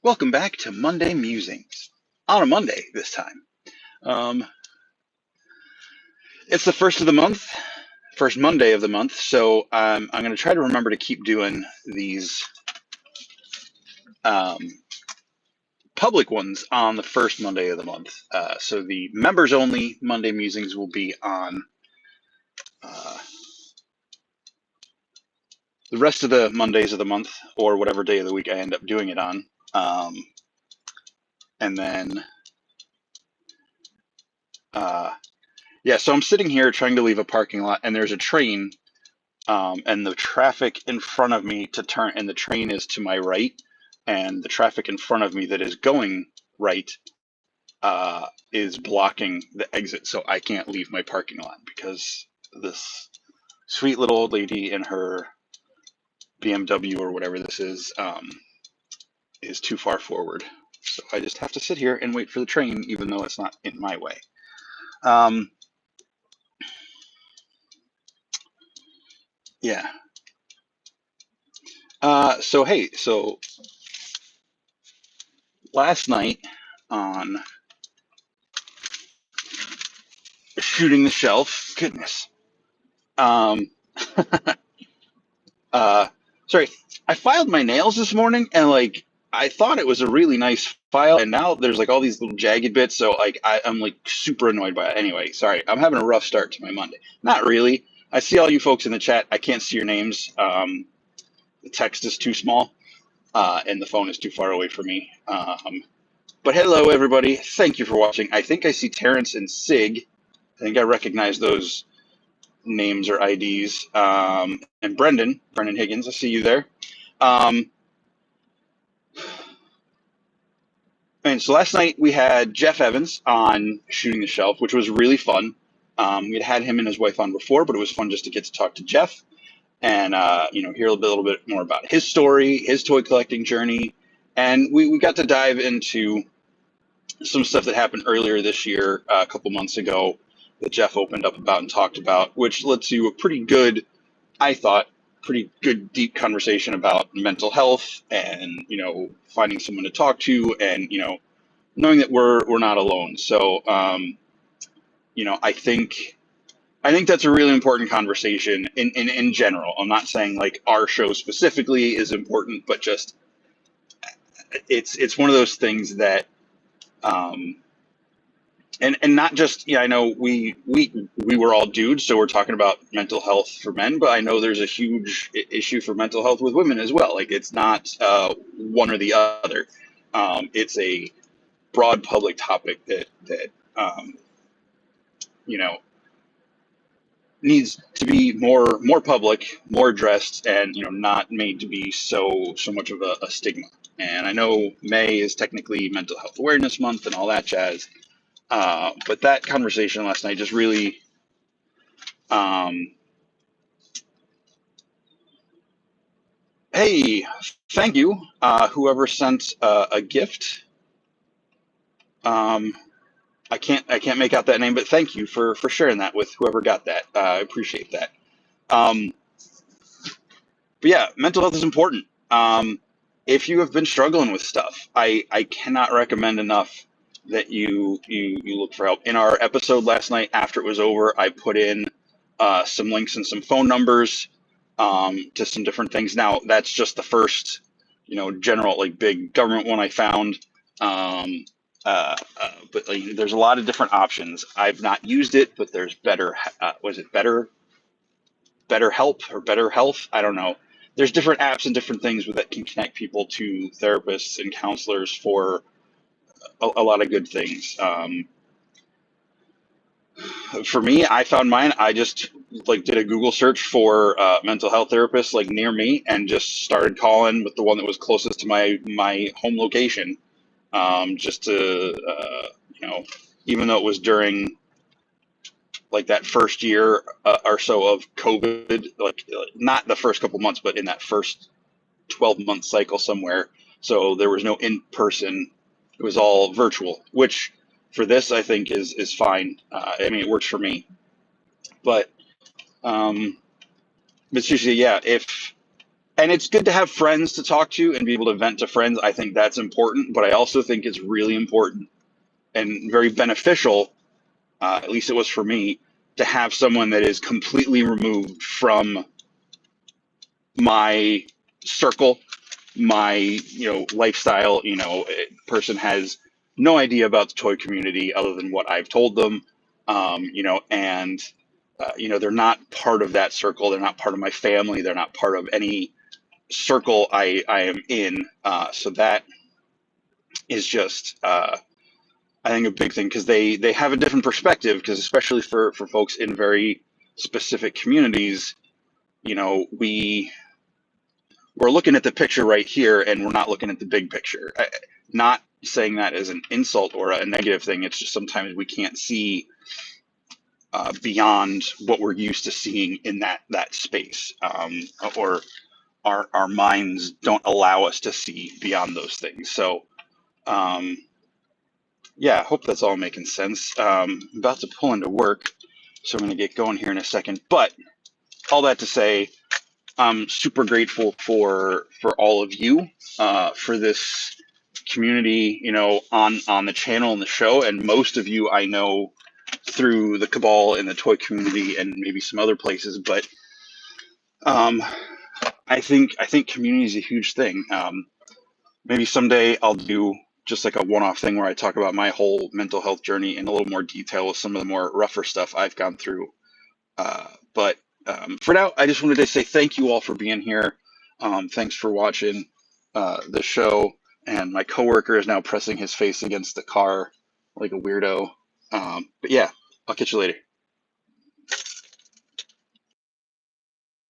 Welcome back to Monday Musings. On a Monday this time. Um, it's the first of the month, first Monday of the month, so I'm going to try to remember to keep doing these um, public ones on the first Monday of the month. So the members only Monday Musings will be on uh, the rest of the Mondays of the month, or whatever day of the week I end up doing it on. And then, uh, yeah, so I'm sitting here trying to leave a parking lot, and there's a train and the traffic in front of me to turn, and the train is to my right, and the traffic in front of me that is going right is blocking the exit, so I can't leave my parking lot because this sweet little old lady in her BMW or whatever this is too far forward. So I just have to sit here and wait for the train, even though it's not in my way. Um, yeah. So last night on Shooting the Shelf, goodness. Um, uh, sorry, I filed my nails this morning, and like I thought it was a really nice file, and now there's like all these little jagged bits. So like I'm like super annoyed by it. Anyway, sorry, I'm having a rough start to my Monday. Not really. I see all you folks in the chat. I can't see your names. The text is too small, and the phone is too far away from me. But hello, everybody. Thank you for watching. I think I see Terrence and Sig. I think I recognize those names or IDs. And Brendan Higgins, I see you there. And so last night we had Jeff Evans on Shooting the Shelf, which was really fun. We'd had him and his wife on before, but it was fun just to get to talk to Jeff and hear a little bit more about his story, his toy collecting journey, and we got to dive into some stuff that happened earlier this year, a couple months ago, that Jeff opened up about and talked about, which led to a pretty good, I thought, pretty good deep conversation about mental health and finding someone to talk to, and knowing that we're not alone. So I think that's a really important conversation in general. I'm not saying like our show specifically is important, but just it's one of those things that um, and not just, I know we were all dudes, so we're talking about mental health for men, but I know there's a huge issue for mental health with women as well. Like it's not one or the other. It's a broad public topic that um, you know needs to be more public, more addressed, and not made to be so much of a stigma. And I know May is technically Mental Health Awareness Month and all that jazz. But that conversation last night just really, um, hey, thank you, whoever sent a gift. Um, I can't make out that name, but thank you for sharing that with whoever got that. I appreciate that. Um, but yeah, mental health is important. If you have been struggling with stuff, I cannot recommend enough that you look for help. In our episode last night, after it was over, I put in some links and some phone numbers to some different things. Now, that's just the first, general, like big government one I found. Um, but like, there's a lot of different options. I've not used it, but there's better. Was it Better Help or Better Health? I don't know. There's different apps and different things that can connect people to therapists and counselors for a lot of good things. For me, I found mine. I just like did a Google search for mental health therapists like near me, and just started calling with the one that was closest to my home location. Just to even though it was during like that first year or so of COVID, like not the first couple months, but in that first 12-month cycle somewhere. So there was no in person. It was all virtual, which for this I think is fine. I mean, it works for me. But it's usually, yeah. If and it's good to have friends to talk to and be able to vent to friends. I think that's important, but I also think it's really important and very beneficial, at least it was for me, to have someone that is completely removed from my circle, my lifestyle. Person has no idea about the toy community other than what I've told them, and they're not part of that circle. They're not part of my family. They're not part of any circle I am in. So that is just, I think, a big thing, because they have a different perspective. Because especially for folks in very specific communities, we're looking at the picture right here, and we're not looking at the big picture. Not saying that as an insult or a negative thing. It's just sometimes we can't see beyond what we're used to seeing in that space, or our minds don't allow us to see beyond those things. So, yeah, I hope that's all making sense. I'm about to pull into work, so I'm going to get going here in a second. But all that to say, I'm super grateful for all of you, for this community, on the channel and the show, and most of you I know through the Cabal and the toy community and maybe some other places. But I think community is a huge thing. Maybe someday I'll do just like a one-off thing where I talk about my whole mental health journey in a little more detail with some of the more rougher stuff I've gone through. But for now, I just wanted to say thank you all for being here. Thanks for watching the show. And my coworker is now pressing his face against the car like a weirdo. But yeah, I'll catch you later.